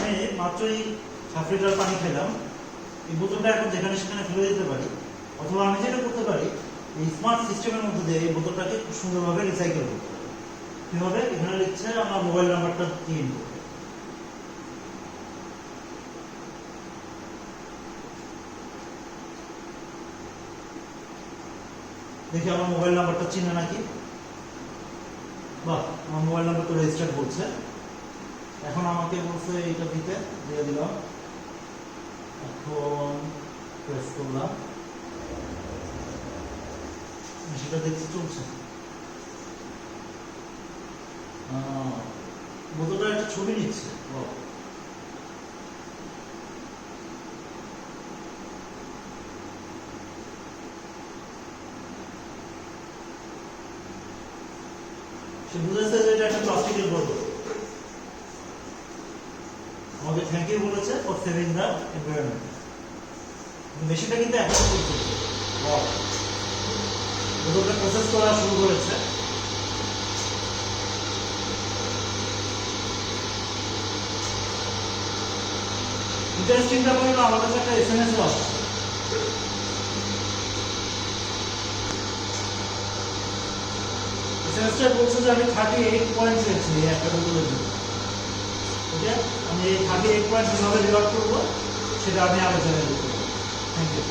আমি মাত্রই 1/2 লিটার পানি খেলাম। এই বোতলটা এখন যেখানে সেখানে ফেলে দিতে পারি, অথবা আমি যেটা করতে পারি এই স্মার্ট সিস্টেমের মধ্যে দিয়ে এই বোতলটাকে খুব সুন্দরভাবে রিসাইকেল করতে পারি। কিভাবে? এখানে লিখছে আমার মোবাইল নাম্বারটা দিয়ে দিন। দেখি আমার মোবাইল নাম্বারটা চিনে নাকি। বাহ, আমার মোবাইল নাম্বার তো রেজিস্টার্ড বলছে। এখন আমাকে বলছে এইটা দিতে, দিয়ে দিলাম। এখন প্রেস করলাম, সেটা দেখতে চলছে। বোতলটা একটা ছবি নিচ্ছে। সে বুঝেছে যে এটা একটা প্লাস্টিকের বোতল। আমাকে থ্যাংক ইউ বলেছে ফর সেভিং দ্য এনভায়রনমেন্ট। মেশিনটা কিন্তু এখন চলছে। বোতলটা প্রসেস করা শুরু করেছে। ইন্টারেস্টিং ব্যাপার হলো আমার কাছে একটা এসএমএস আসছে। এসএমএসটা বলছে যে আমি 38 পয়েন্ট পেয়েছি এই একটা বোতলের জন্য। ওকে, আমি এই 38 পয়েন্ট কিভাবে রিওয়ার্ড করবো সেটা আমি আলোচনায় করবো। Thank you.